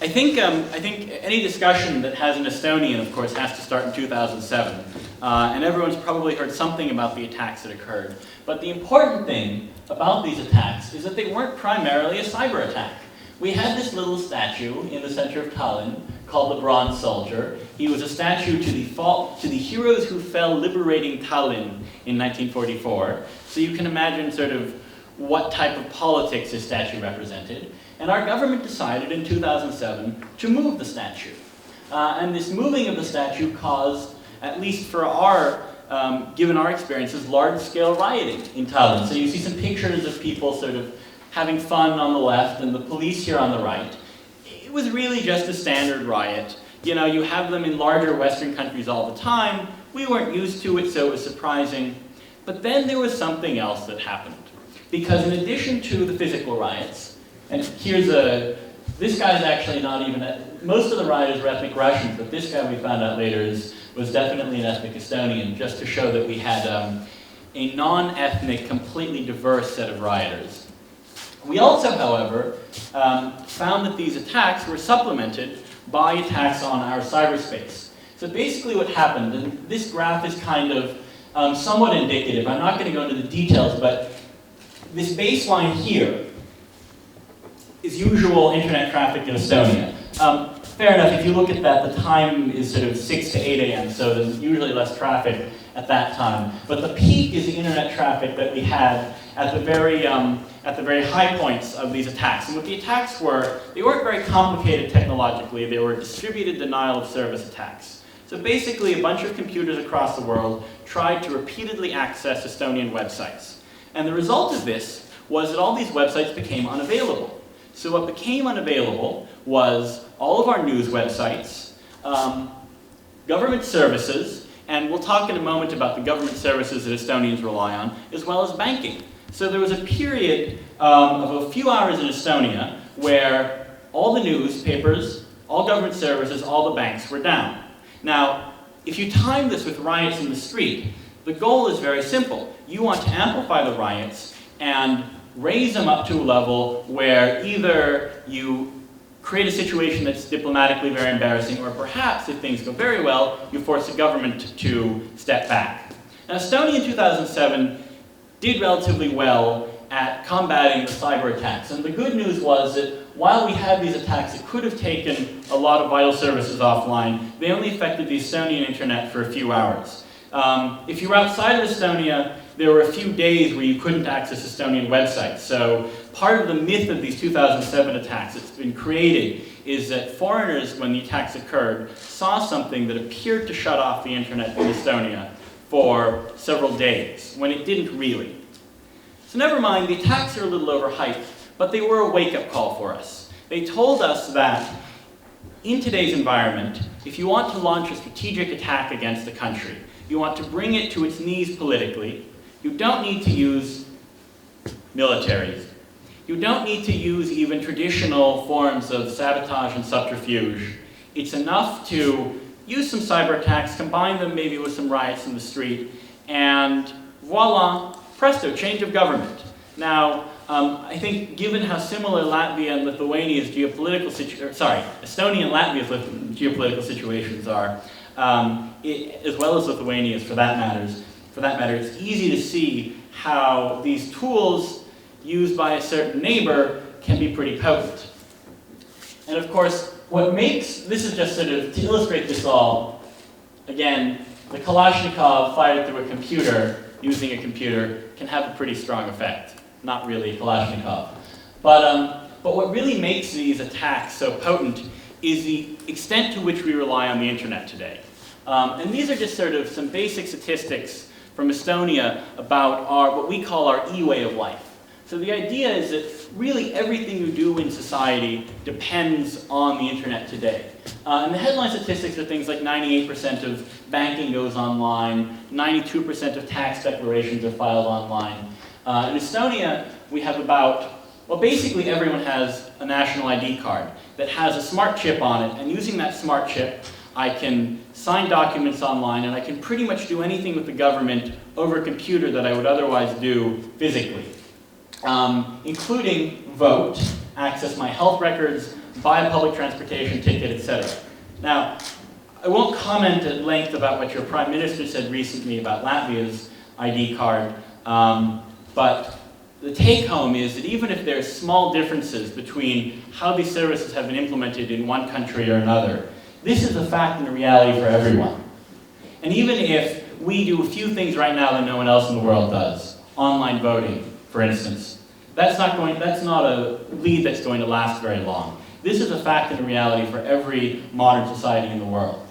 I think any discussion that has an Estonian, of course, has to start in 2007. And everyone's probably heard something about the attacks that occurred. But the important thing about these attacks is that they weren't primarily a cyber attack. We had this little statue in the center of Tallinn called the Bronze Soldier. He was a statue to the heroes who fell liberating Tallinn in 1944. So you can imagine sort of what type of politics this statue represented. And our government decided in 2007 to move the statue. And this moving of the statue caused, at least for our, given our experiences, large-scale rioting in Tallinn. So you see some pictures of people sort of having fun on the left and the police here on the right. It was really just a standard riot. You know, you have them in larger Western countries all the time. We weren't used to it, so it was surprising. But then there was something else that happened. Because in addition to the physical riots, and this guy's actually not even, most of the rioters were ethnic Russians, but this guy we found out later was definitely an ethnic Estonian, just to show that we had a non-ethnic, completely diverse set of rioters. We also, however, found that these attacks were supplemented by attacks on our cyberspace. So basically what happened, and this graph is kind of somewhat indicative, I'm not going to go into the details, but this baseline here is usual internet traffic in Estonia. Fair enough, if you look at that, the time is sort of 6 to 8 a.m., so there's usually less traffic at that time. But the peak is the internet traffic that we had at the very high points of these attacks. And what the attacks were, they weren't very complicated technologically, they were distributed denial of service attacks. So basically a bunch of computers across the world tried to repeatedly access Estonian websites. And the result of this was that all these websites became unavailable. So what became unavailable was all of our news websites, government services, and we'll talk in a moment about the government services that Estonians rely on, as well as banking. So there was a period of a few hours in Estonia where all the newspapers, all government services, all the banks were down. Now, if you time this with riots in the street, the goal is very simple. You want to amplify the riots and raise them up to a level where either you create a situation that's diplomatically very embarrassing, or perhaps, if things go very well, you force the government to step back. Now, Estonia in 2007 did relatively well at combating the cyber attacks. And the good news was that while we had these attacks, it could have taken a lot of vital services offline. They only affected the Estonian internet for a few hours. If you were outside of Estonia, there were a few days where you couldn't access Estonian websites. So part of the myth of these 2007 attacks that's been created is that foreigners, when the attacks occurred, saw something that appeared to shut off the internet in Estonia for several days, when it didn't really. So never mind, the attacks are a little overhyped, but they were a wake-up call for us. They told us that in today's environment, if you want to launch a strategic attack against the country, you want to bring it to its knees politically, you don't need to use militaries. You don't need to use even traditional forms of sabotage and subterfuge. It's enough to use some cyber attacks, combine them maybe with some riots in the street, and voila, presto, change of government. Now, I think given how similar Latvia and Lithuania's Estonia and Latvia's geopolitical situations are, as well as Lithuania's for that matter, it's easy to see how these tools used by a certain neighbor can be pretty potent. And of course, this is just sort of to illustrate this all, again, the Kalashnikov fired through a computer, using a computer, can have a pretty strong effect. Not really Kalashnikov. But what really makes these attacks so potent is the extent to which we rely on the internet today. And these are just sort of some basic statistics from Estonia about what we call our e-way of life. So the idea is that really everything you do in society depends on the internet today. And the headline statistics are things like 98% of banking goes online, 92% of tax declarations are filed online. In Estonia, we have basically everyone has a national ID card that has a smart chip on it, and using that smart chip, I can sign documents online, and I can pretty much do anything with the government over a computer that I would otherwise do physically, including vote, access my health records, buy a public transportation ticket, etc. Now, I won't comment at length about what your Prime Minister said recently about Latvia's ID card, but the take-home is that even if there are small differences between how these services have been implemented in one country or another, this is a fact and a reality for everyone. And even if we do a few things right now that no one else in the world does, online voting, for instance, that's not a lead that's going to last very long. This is a fact and a reality for every modern society in the world.